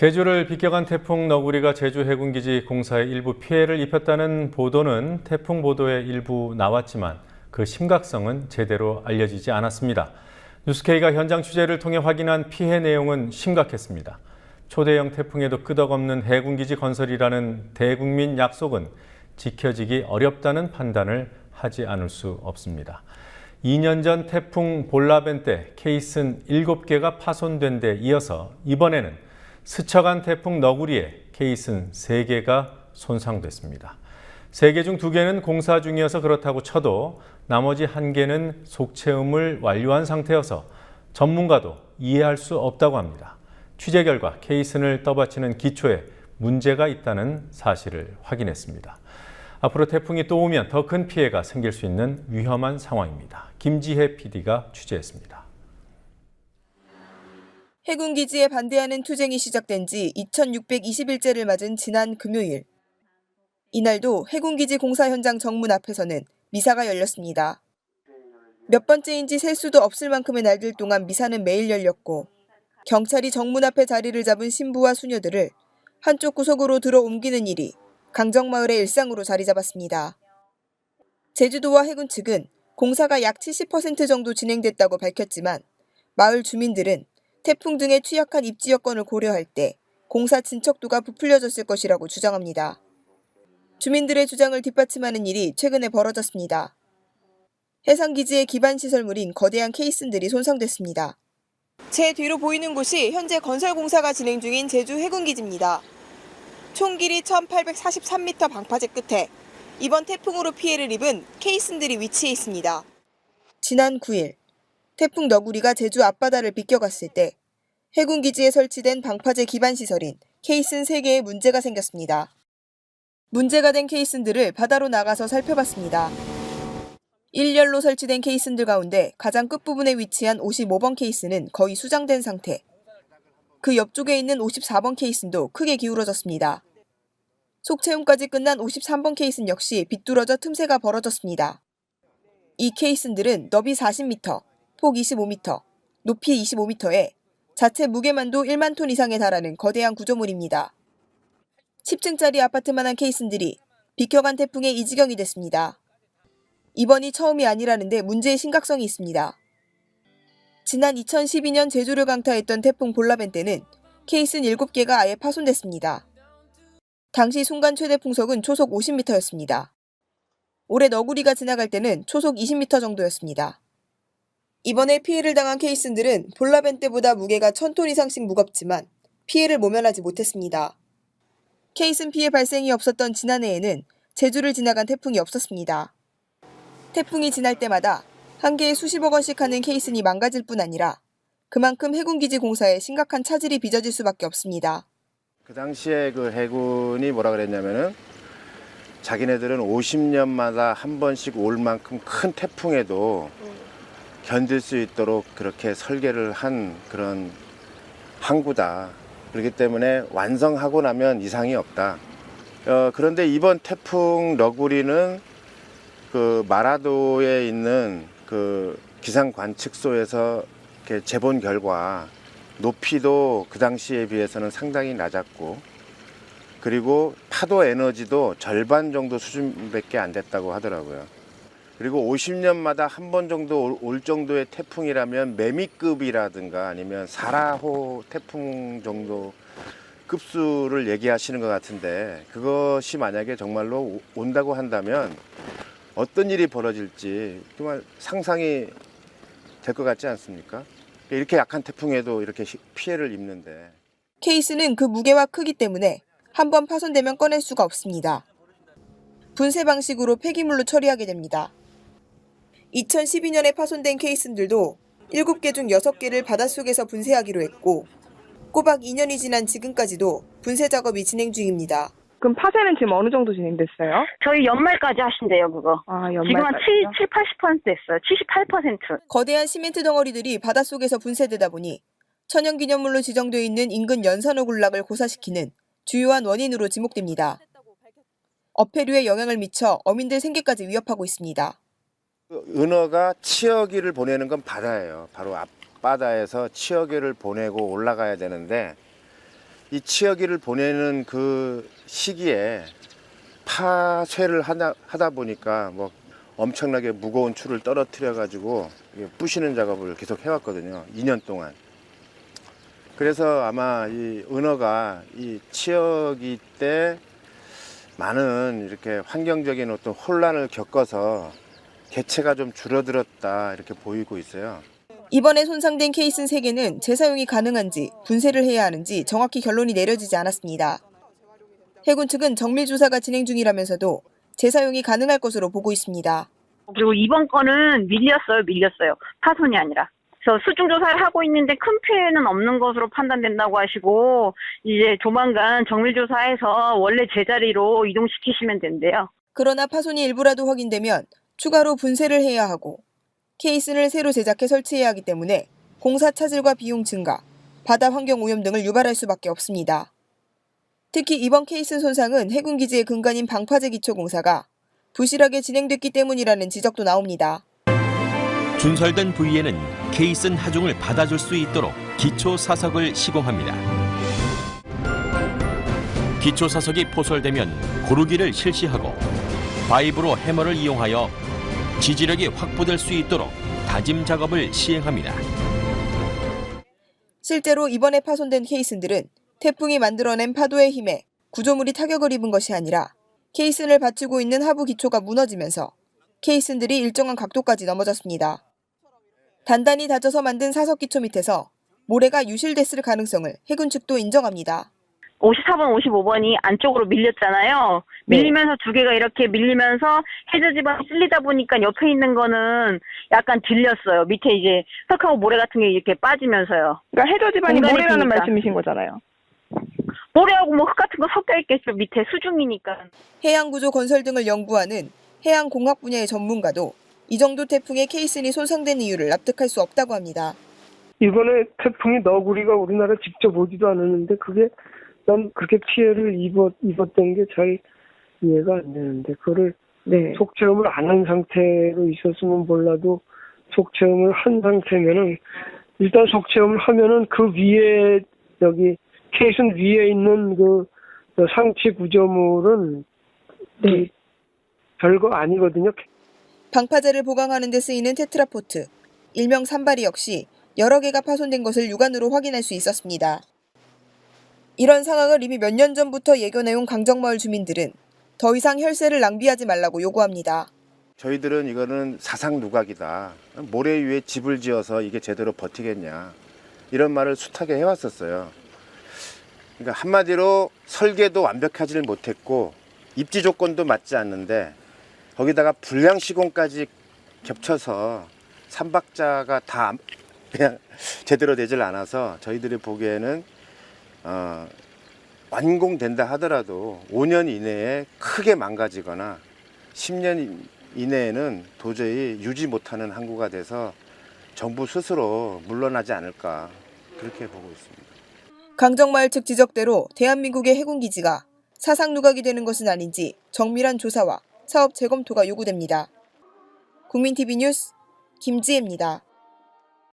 제주를 비껴간 태풍 너구리가 제주 해군기지 공사에 일부 피해를 입혔다는 보도는 태풍 보도에 일부 나왔지만 그 심각성은 제대로 알려지지 않았습니다. 뉴스K가 현장 취재를 통해 확인한 피해 내용은 심각했습니다. 초대형 태풍에도 끄덕없는 해군기지 건설이라는 대국민 약속은 지켜지기 어렵다는 판단을 하지 않을 수 없습니다. 2년 전 태풍 볼라벤 때 케이슨 7개가 파손된 데 이어서 이번에는 스쳐간 태풍 너구리에 케이슨 3개가 손상됐습니다. 3개 중 2개는 공사 중이어서 그렇다고 쳐도 나머지 1개는 속체음을 완료한 상태여서 전문가도 이해할 수 없다고 합니다. 취재 결과 케이슨을 떠받치는 기초에 문제가 있다는 사실을 확인했습니다. 앞으로 태풍이 또 오면 더 큰 피해가 생길 수 있는 위험한 상황입니다. 김지혜 PD가 취재했습니다. 해군기지에 반대하는 투쟁이 시작된 지 2620일째를 맞은 지난 금요일. 이날도 해군기지 공사 현장 정문 앞에서는 미사가 열렸습니다. 몇 번째인지 셀 수도 없을 만큼의 날들 동안 미사는 매일 열렸고 경찰이 정문 앞에 자리를 잡은 신부와 수녀들을 한쪽 구석으로 들어 옮기는 일이 강정마을의 일상으로 자리 잡았습니다. 제주도와 해군 측은 공사가 약 70% 정도 진행됐다고 밝혔지만 마을 주민들은 태풍 등의 취약한 입지 여건을 고려할 때 공사 진척도가 부풀려졌을 것이라고 주장합니다. 주민들의 주장을 뒷받침하는 일이 최근에 벌어졌습니다. 해상기지의 기반 시설물인 거대한 케이슨들이 손상됐습니다. 제 뒤로 보이는 곳이 현재 건설 공사가 진행 중인 제주 해군기지입니다. 총 길이 1843m 방파제 끝에 이번 태풍으로 피해를 입은 케이슨들이 위치해 있습니다. 지난 9일 태풍 너구리가 제주 앞바다를 비껴갔을 때 해군기지에 설치된 방파제 기반 시설인 케이슨 3개에 문제가 생겼습니다. 문제가 된 케이슨들을 바다로 나가서 살펴봤습니다. 일렬로 설치된 케이슨들 가운데 가장 끝부분에 위치한 55번 케이슨은 거의 수장된 상태. 그 옆쪽에 있는 54번 케이슨도 크게 기울어졌습니다. 속체움까지 끝난 53번 케이슨 역시 비뚤어져 틈새가 벌어졌습니다. 이 케이슨들은 너비 40m, 폭 25m, 높이 25m에 자체 무게만도 1만 톤 이상에 달하는 거대한 구조물입니다. 10층짜리 아파트만한 케이슨들이 비껴간 태풍에 이 지경이 됐습니다. 이번이 처음이 아니라는데 문제의 심각성이 있습니다. 지난 2012년 제주를 강타했던 태풍 볼라벤 때는 케이슨 7개가 아예 파손됐습니다. 당시 순간 최대 풍속은 초속 50m였습니다. 올해 너구리가 지나갈 때는 초속 20m 정도였습니다. 이번에 피해를 당한 케이슨들은 볼라벤 때보다 무게가 1000톤 이상씩 무겁지만 피해를 모면하지 못했습니다. 케이슨 피해 발생이 없었던 지난해에는 제주를 지나간 태풍이 없었습니다. 태풍이 지날 때마다 한 개에 수십억 원씩 하는 케이슨이 망가질 뿐 아니라 그만큼 해군기지 공사에 심각한 차질이 빚어질 수밖에 없습니다. 그 당시에 그 해군이 뭐라 그랬냐면은 자기네들은 50년마다 한 번씩 올 만큼 큰 태풍에도 견딜 수 있도록 그렇게 설계를 한 그런 항구다. 그렇기 때문에 완성하고 나면 이상이 없다. 그런데 이번 태풍 너구리는 그 마라도에 있는 그 기상 관측소에서 이렇게 재본 결과 높이도 그 당시에 비해서는 상당히 낮았고 그리고 파도 에너지도 절반 정도 수준밖에 안 됐다고 하더라고요. 그리고 50년마다 한 번 정도 올 정도의 태풍이라면 매미급이라든가 아니면 사라호 태풍 정도 급수를 얘기하시는 것 같은데 그것이 만약에 정말로 온다고 한다면 어떤 일이 벌어질지 정말 상상이 될 것 같지 않습니까? 이렇게 약한 태풍에도 이렇게 피해를 입는데. 케이스는 그 무게와 크기 때문에 한번 파손되면 꺼낼 수가 없습니다. 분쇄 방식으로 폐기물로 처리하게 됩니다. 2012년에 파손된 케이슨들도 7개 중 6개를 바닷속에서 분쇄하기로 했고 꼬박 2년이 지난 지금까지도 분쇄 작업이 진행 중입니다. 그럼 파쇄는 지금 어느 정도 진행됐어요? 저희 연말까지 하신대요, 그거. 아, 지금 한 연말까지요? 80% 됐어요. 78%. 거대한 시멘트 덩어리들이 바닷속에서 분쇄되다 보니 천연기념물로 지정되어 있는 인근 연산호 군락을 고사시키는 주요한 원인으로 지목됩니다. 어패류에 영향을 미쳐 어민들 생계까지 위협하고 있습니다. 은어가 치어기를 보내는 건 바다예요. 바로 앞바다에서 치어기를 보내고 올라가야 되는데 이 치어기를 보내는 그 시기에 파쇄를 하다 보니까 뭐 엄청나게 무거운 줄을 떨어뜨려 가지고 부시는 작업을 계속 해왔거든요. 2년 동안. 그래서 아마 이 은어가 이 치어기 때 많은 이렇게 환경적인 어떤 혼란을 겪어서 개체가 좀 줄어들었다 이렇게 보이고 있어요. 이번에 손상된 케이슨 3개는 재사용이 가능한지 분쇄를 해야 하는지 정확히 결론이 내려지지 않았습니다. 해군 측은 정밀 조사가 진행 중이라면서도 재사용이 가능할 것으로 보고 있습니다. 그리고 이번 건은 밀렸어요. 파손이 아니라. 그래서 수중 조사를 하고 있는데 큰 피해는 없는 것으로 판단된다고 하시고 이제 조만간 정밀 조사해서 원래 제자리로 이동시키시면 된대요. 그러나 파손이 일부라도 확인되면 추가로 분쇄를 해야 하고 케이슨을 새로 제작해 설치해야 하기 때문에 공사 차질과 비용 증가, 바다 환경 오염 등을 유발할 수밖에 없습니다. 특히 이번 케이슨 손상은 해군 기지의 근간인 방파제 기초 공사가 부실하게 진행됐기 때문이라는 지적도 나옵니다. 준설된 부위에는 케이슨 하중을 받아줄 수 있도록 기초 사석을 시공합니다. 기초 사석이 포설되면 고르기를 실시하고 바이브로 해머를 이용하여 지지력이 확보될 수 있도록 다짐 작업을 시행합니다. 실제로 이번에 파손된 케이슨들은 태풍이 만들어낸 파도의 힘에 구조물이 타격을 입은 것이 아니라 케이슨을 받치고 있는 하부 기초가 무너지면서 케이슨들이 일정한 각도까지 넘어졌습니다. 단단히 다져서 만든 사석 기초 밑에서 모래가 유실됐을 가능성을 해군 측도 인정합니다. 54번, 55번이 안쪽으로 밀렸잖아요. 밀리면서 두 개가 이렇게 밀리면서 해저 지방이 쓸리다 보니까 옆에 있는 거는 약간 들렸어요. 밑에 이제 흙하고 모래 같은 게 이렇게 빠지면서요. 그러니까 해저 지방이 공간이 모래라는 비니까. 말씀이신 거잖아요. 모래하고 뭐 흙 같은 거 섞여 있겠죠. 밑에 수중이니까. 해양구조 건설 등을 연구하는 해양공학 분야의 전문가도 이 정도 태풍에 케이슨이 손상된 이유를 납득할 수 없다고 합니다. 이번에 태풍이 너구리가 우리나라 직접 오지도 않았는데 그게 난 그렇게 피해를 입었던 게 잘 이해가 안 되는데 그거를 속체험을 안 한 상태로 있었으면 몰라도 속체험을 한 상태면은 일단 속체험을 하면은 그 위에 여기 케이슨 위에 있는 그 상치 구조물은 별거 아니거든요. 방파제를 보강하는 데 쓰이는 테트라포트, 일명 산발이 역시 여러 개가 파손된 것을 육안으로 확인할 수 있었습니다. 이런 상황을 이미 몇 년 전부터 예견해온 강정마을 주민들은 더 이상 혈세를 낭비하지 말라고 요구합니다. 저희들은 이거는 사상 누각이다. 모래 위에 집을 지어서 이게 제대로 버티겠냐. 이런 말을 숱하게 해왔었어요. 그러니까 한마디로 설계도 완벽하지를 못했고 입지 조건도 맞지 않는데 거기다가 불량 시공까지 겹쳐서 삼박자가 다 그냥 제대로 되질 않아서 저희들이 보기에는 완공된다 하더라도 5년 이내에 크게 망가지거나 10년 이내에는 도저히 유지 못하는 항구가 돼서 정부 스스로 물러나지 않을까 그렇게 보고 있습니다. 강정마을 측 지적대로 대한민국의 해군기지가 사상 누각이 되는 것은 아닌지 정밀한 조사와 사업 재검토가 요구됩니다. 국민TV 뉴스 김지혜입니다.